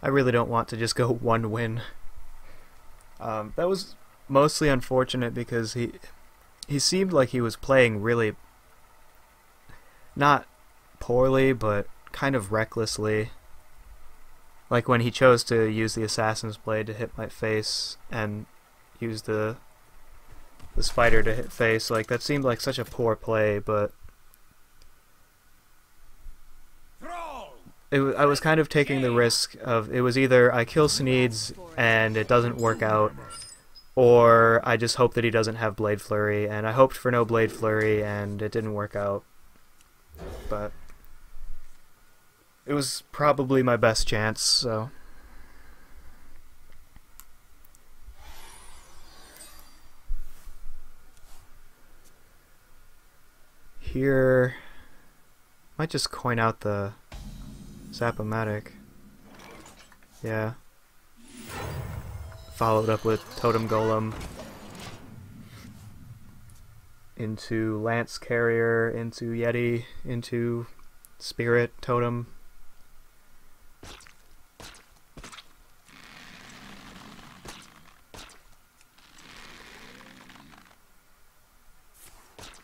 I really don't want to just go one win. That was mostly unfortunate because he seemed like he was playing really not poorly, but kind of recklessly. Like when he chose to use the Assassin's Blade to hit my face and use the spider to hit face, like that seemed like such a poor play, but I was kind of taking the risk of it was either I kill Sneeds and it doesn't work out, or I just hope that he doesn't have Blade Flurry, and I hoped for no Blade Flurry and it didn't work out. But it was probably my best chance, so... Here... might just coin out the Zap-O-Matic. Yeah. Followed up with Totem Golem. Into Lance Carrier, into Yeti, into Spirit Totem.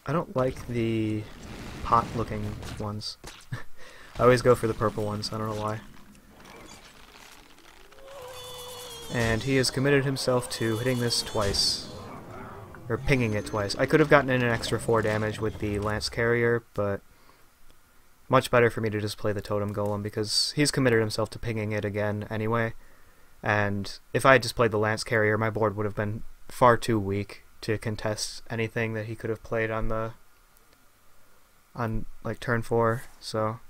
I don't like the pot-looking ones. I always go for the purple ones, I don't know why. And he has committed himself to hitting this twice. Or pinging it twice. I could have gotten in an extra 4 damage with the Lance Carrier, but much better for me to just play the Totem Golem because he's committed himself to pinging it again anyway. And if I had just played the Lance Carrier, my board would have been far too weak to contest anything that he could have played on like turn 4, so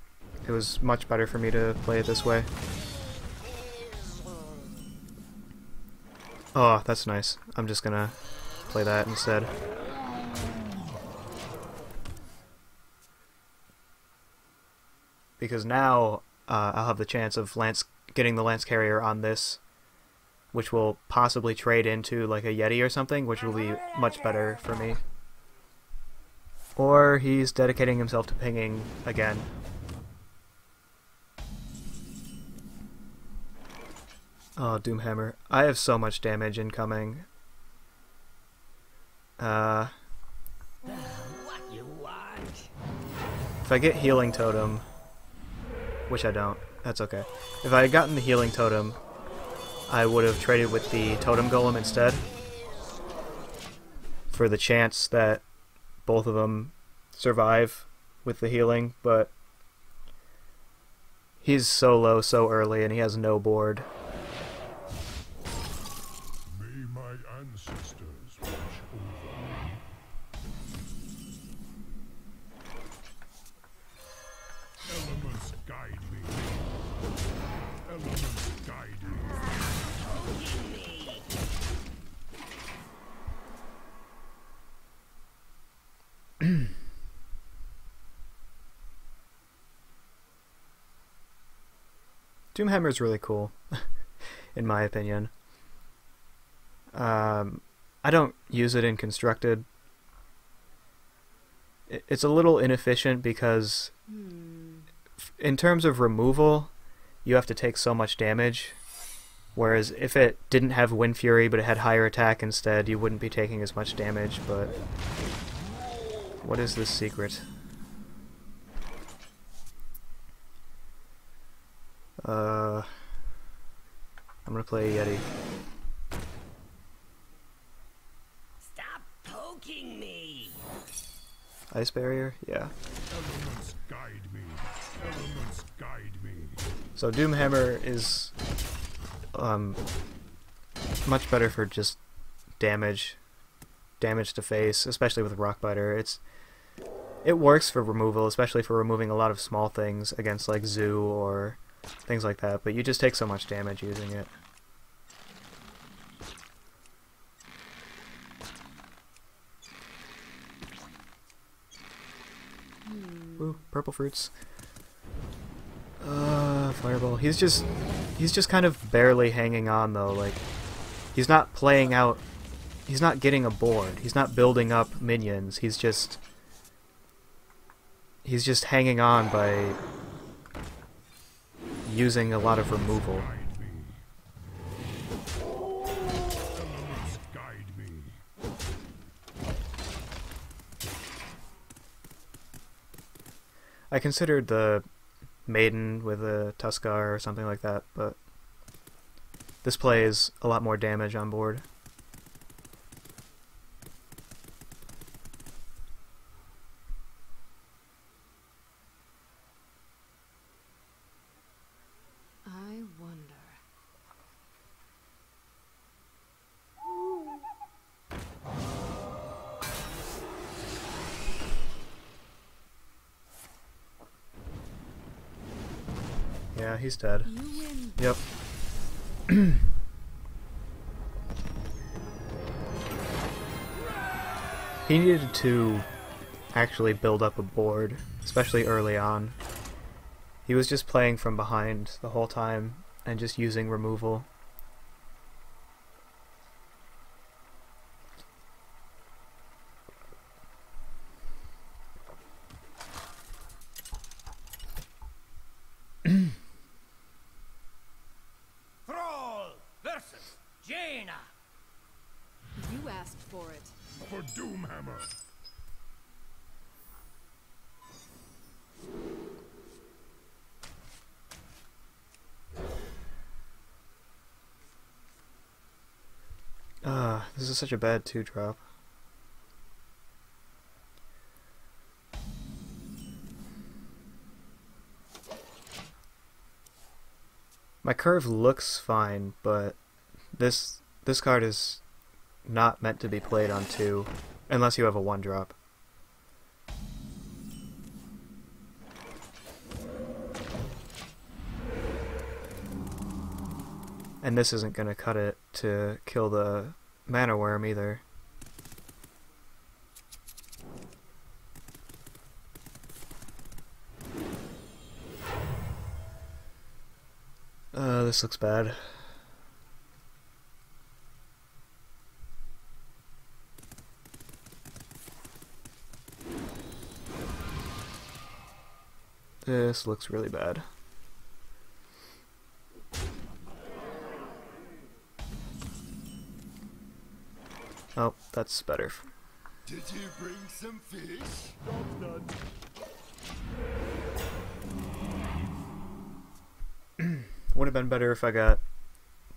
it was much better for me to play it this way. Oh, that's nice. I'm just gonna play that instead. Because now I'll have the chance of getting the Lance Carrier on this, which will possibly trade into like a Yeti or something, which will be much better for me. Or he's dedicating himself to pinging again. Oh, Doomhammer. I have so much damage incoming. If I get Healing Totem, which I don't, that's okay. If I had gotten the Healing Totem, I would have traded with the Totem Golem instead, for the chance that both of them survive with the healing, but he's so low so early and he has no board. May my ancestors watch over me. Elements guide me. Elements guide me. Doomhammer is really cool, in my opinion. I don't use it in Constructed. It's a little inefficient because in terms of removal, you have to take so much damage, whereas if it didn't have Wind Fury but it had higher attack instead, you wouldn't be taking as much damage. But what is this secret? I'm gonna play Yeti. Stop poking me! Ice Barrier? Yeah. Elements guide me. Elements guide me. So Doomhammer is much better for just damage to face, especially with Rockbiter. It works for removal, especially for removing a lot of small things against like Zoo or things like that, but you just take so much damage using it. Ooh, purple fruits. Fireball. He's just kind of barely hanging on though. Like, he's not playing out. He's not getting a board. He's not building up minions. He's just hanging on by using a lot of removal. I considered the Maiden with a Tuskar or something like that, but this plays a lot more damage on board. I wonder. Yeah, he's dead. You win. Yep. He needed to actually build up a board, especially early on. He was just playing from behind the whole time and just using removal. Thrall versus Jaina. You asked for it. For Doomhammer. This is such a bad 2-drop. My curve looks fine, but this card is not meant to be played on 2 unless you have a 1-drop. And this isn't going to cut it to kill the mana worm either. This looks bad. This looks really bad. Oh, that's better. Did you bring some fish? Would have been better if I got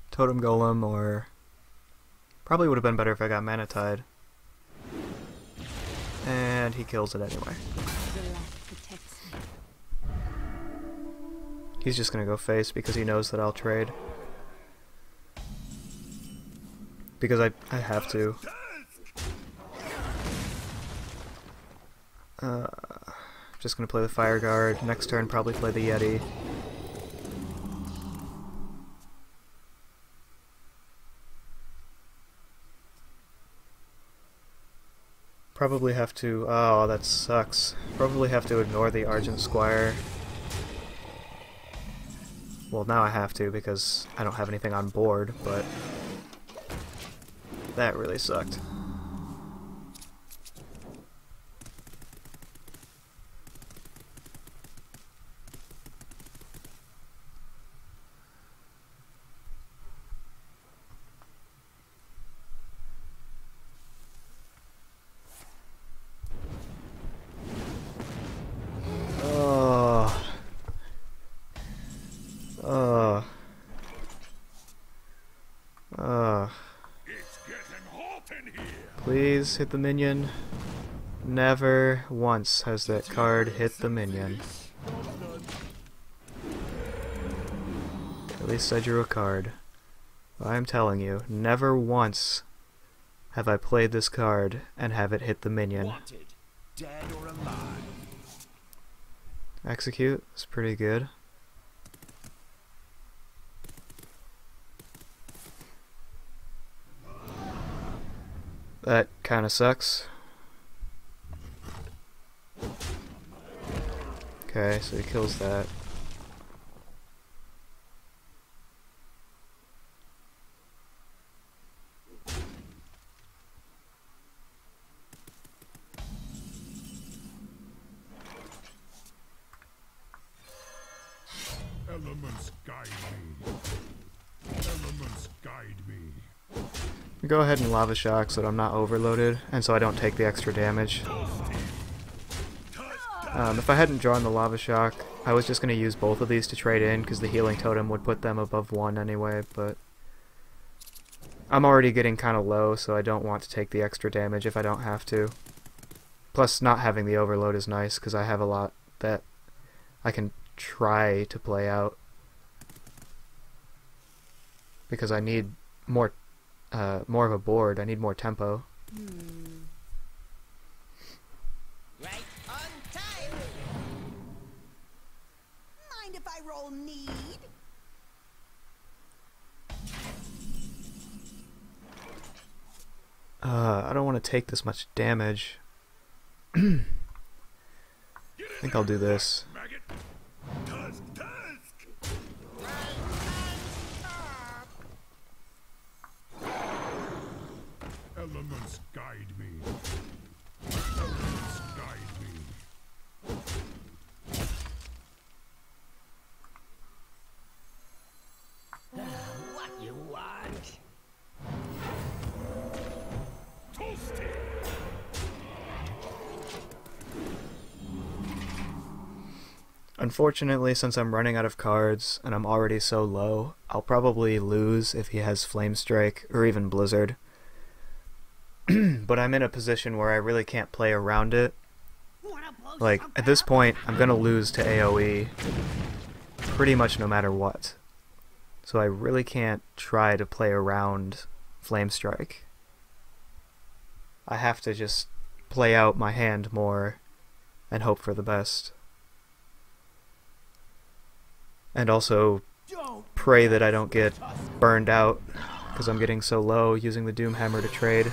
Totem Golem, or probably would have been better if I got Mana Tide. And he kills it anyway. The lack protects me. He's just gonna go face because he knows that I'll trade. Because I have to. Just gonna play the Fire Guard. Next turn probably play the Yeti. Probably have to... oh, that sucks. Probably have to ignore the Argent Squire. Well, now I have to because I don't have anything on board, but... that really sucked. It's getting hot in here. Please hit the minion. Never once has that card hit the minion. At least I drew a card. I'm telling you, never once have I played this card and have it hit the minion. Wanted, dead or alive. Execute is pretty good. That kinda sucks. Okay, so he kills that. Elements guide me. Elements guide me. Go ahead and Lava Shock so that I'm not overloaded, and so I don't take the extra damage. If I hadn't drawn the Lava Shock, I was just going to use both of these to trade in, because the Healing Totem would put them above 1 anyway, but I'm already getting kind of low, so I don't want to take the extra damage if I don't have to. Plus, not having the Overload is nice, because I have a lot that I can try to play out. Because I need more of a board, I need more tempo. Right on time. Mind if I roll need? I don't want to take this much damage. I think I'll do this. Maggot. Tusk, tusk. Elements guide me. Elements guide me. What you want? Toasty. Unfortunately, since I'm running out of cards and I'm already so low, I'll probably lose if he has Flame Strike or even Blizzard. But I'm in a position where I really can't play around it. Like, at this point, I'm gonna lose to AoE pretty much no matter what. So I really can't try to play around Flame Strike. I have to just play out my hand more and hope for the best. And also pray that I don't get burned out, because I'm getting so low using the Doomhammer to trade.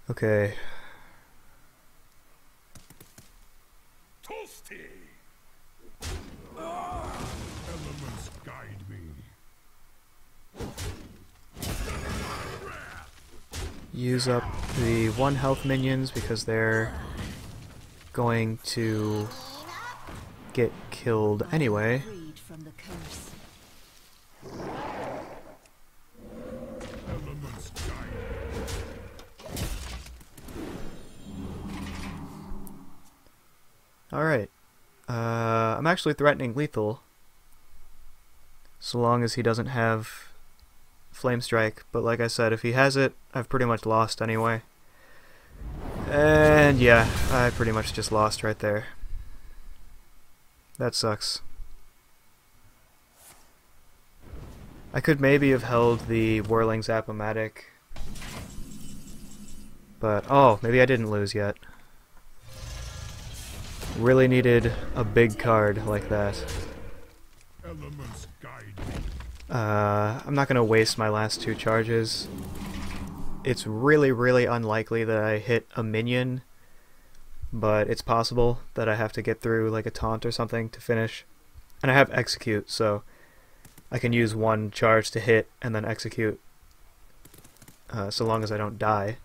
Okay. Toasty. Elements guide me. Use up the 1 health minions because they're going to get killed anyway. Freed from the curse. Elements guide me. Alright. I'm actually threatening lethal. So long as he doesn't have Flame Strike, but like I said, if he has it, I've pretty much lost anyway. And yeah, I pretty much just lost right there. That sucks. I could maybe have held the Whirling Zap-O-Matic, but oh, maybe I didn't lose yet. Really needed a big card like that. Elements guide me. I'm not gonna waste my last 2 charges. It's really, really unlikely that I hit a minion, but it's possible that I have to get through like a taunt or something to finish. And I have execute, so I can use 1 charge to hit and then execute, so long as I don't die.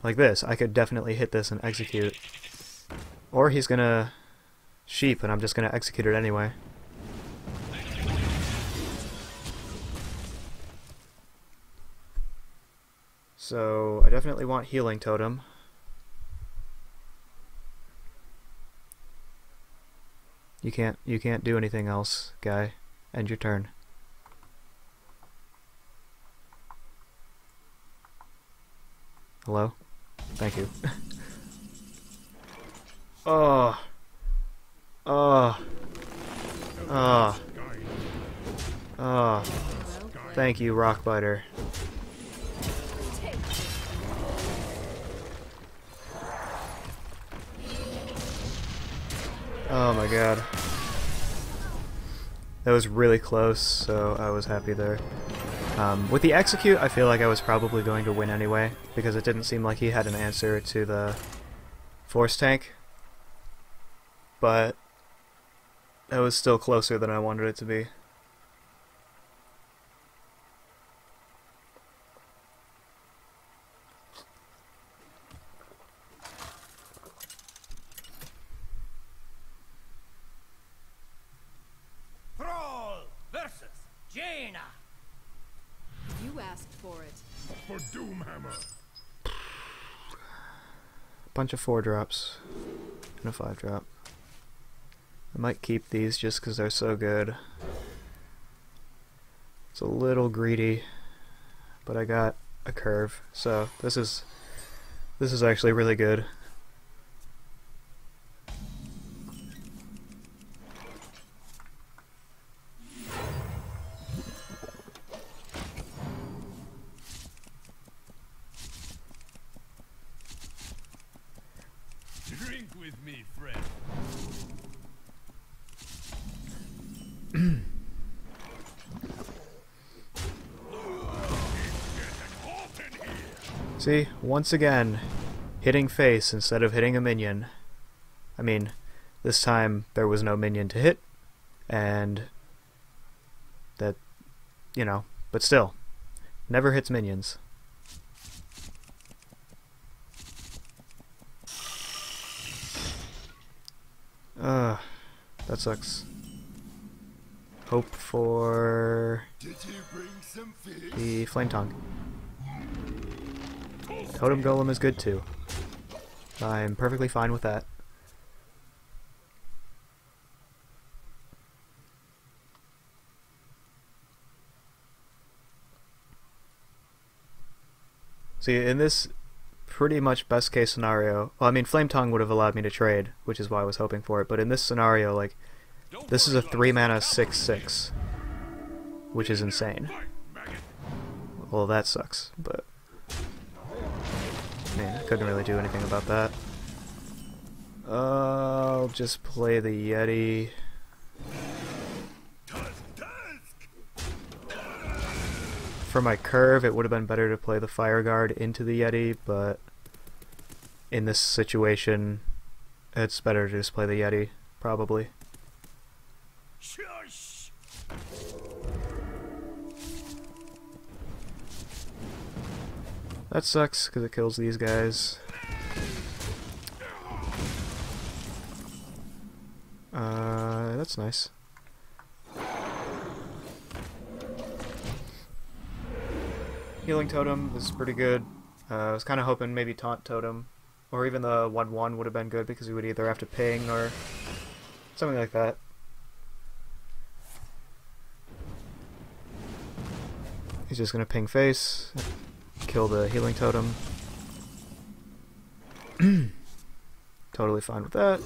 Like this, I could definitely hit this and execute. Or he's gonna sheep and I'm just gonna execute it anyway. So I definitely want Healing Totem. You can't do anything else, guy. End your turn. Hello? Thank you. Oh. Oh. Oh. Oh. Thank you, Rockbiter. Oh my god. That was really close, so I was happy there. With the execute, I feel like I was probably going to win anyway, because it didn't seem like he had an answer to the force tank. But that was still closer than I wanted it to be. Thrall versus Jaina. for Doomhammer. Bunch of 4-drops and a 5-drop. I might keep these just because they're so good. It's a little greedy, but I got a curve, so this is actually really good. Drink with me, friend. See, once again, hitting face instead of hitting a minion. I mean, this time there was no minion to hit, and that, you know, but still, never hits minions. That sucks. Hope for Did you bring some fish? the Flame Tongue. Totem Golem is good too. I'm perfectly fine with that. See, in this pretty much best case scenario, well, I mean, Flame Tongue would have allowed me to trade, which is why I was hoping for it, but in this scenario, like, this is a 3-mana 6/6, which is insane. Well, that sucks, but man, I couldn't really do anything about that. I'll just play the Yeti. For my curve, it would have been better to play the Fire Guard into the Yeti, but in this situation, it's better to just play the Yeti, probably. Shush! That sucks, because it kills these guys. That's nice. Healing Totem is pretty good. I was kind of hoping maybe Taunt Totem, or even the 1/1 would have been good, because we would either have to ping or something like that. He's just gonna ping face, kill the Healing Totem. Totally fine with that.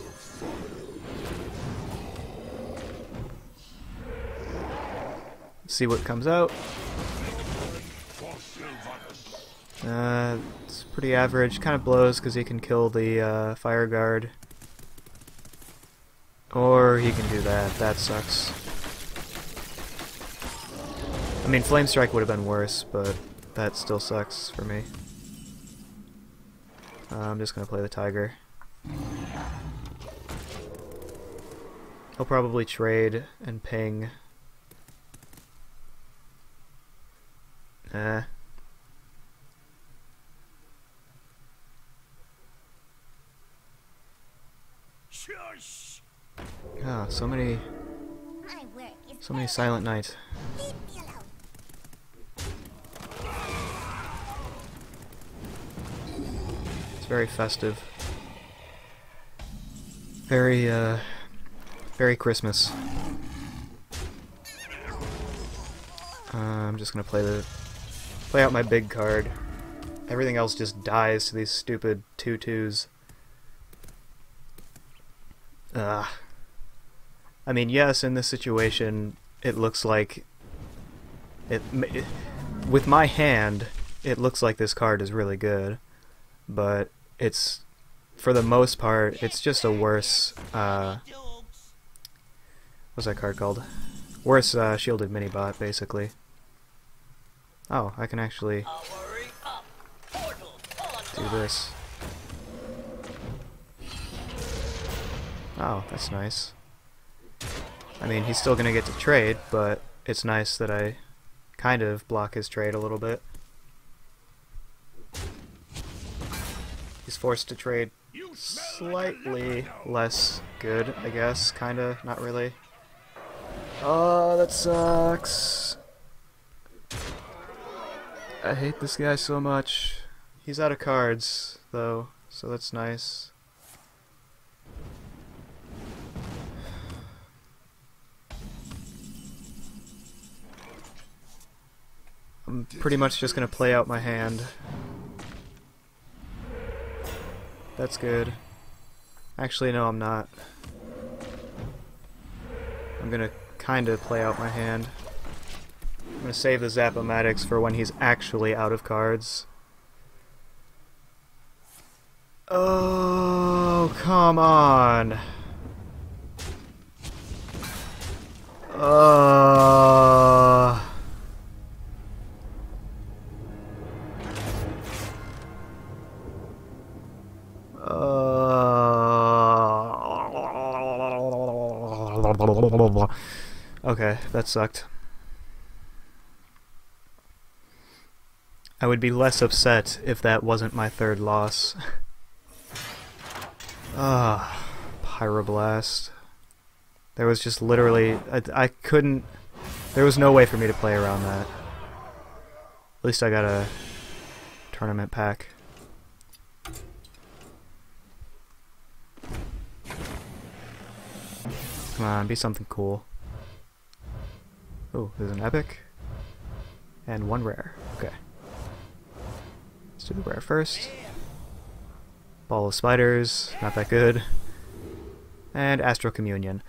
See what comes out. It's pretty average. Kind of blows because he can kill the Fire Guard. Or he can do that. That sucks. I mean, Flame Strike would have been worse, but that still sucks for me. I'm just going to play the Tiger. He'll probably trade and ping. Shush! Ah, so many Silent Night. It's very festive. Very, very Christmas. I'm just gonna play out my big card. Everything else just dies to these stupid 2/2s. I mean, yes, in this situation, it looks like with my hand, it looks like this card is really good, but it's, for the most part, it's just a worse, what's that card called? Worse shielded mini-bot, basically. Oh, I can actually do this. Oh, that's nice. I mean, he's still gonna get to trade, but it's nice that I kind of block his trade a little bit. He's forced to trade slightly less good, I guess. Kinda, not really. Oh, that sucks. I hate this guy so much. He's out of cards, though, so that's nice. I'm pretty much just gonna play out my hand. That's good. Actually, no, I'm not. I'm gonna kinda play out my hand. I'm gonna save the Zap-O-Matics for when he's actually out of cards. Oh, come on. Okay, that sucked. I would be less upset if that wasn't my third loss. Pyroblast. There was just literally... I couldn't... There was no way for me to play around that. At least I got a tournament pack. Come on, be something cool. Oh, there's an epic. And one rare. Okay. Let's do the rare first. Ball of Spiders, not that good. And Astral Communion.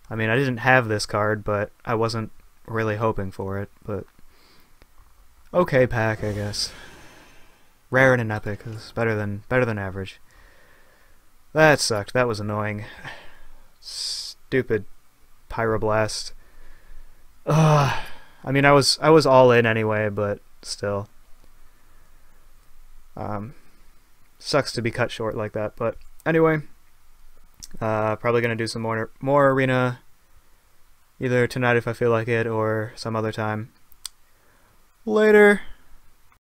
I mean, I didn't have this card, but I wasn't really hoping for it, but... Okay pack, I guess. Rare and an epic is better than average. That sucked. That was annoying. Stupid Pyroblast. I mean, I was all in anyway, but still. Sucks to be cut short like that, but anyway. Probably gonna do some more arena, either tonight if I feel like it, or some other time. Later.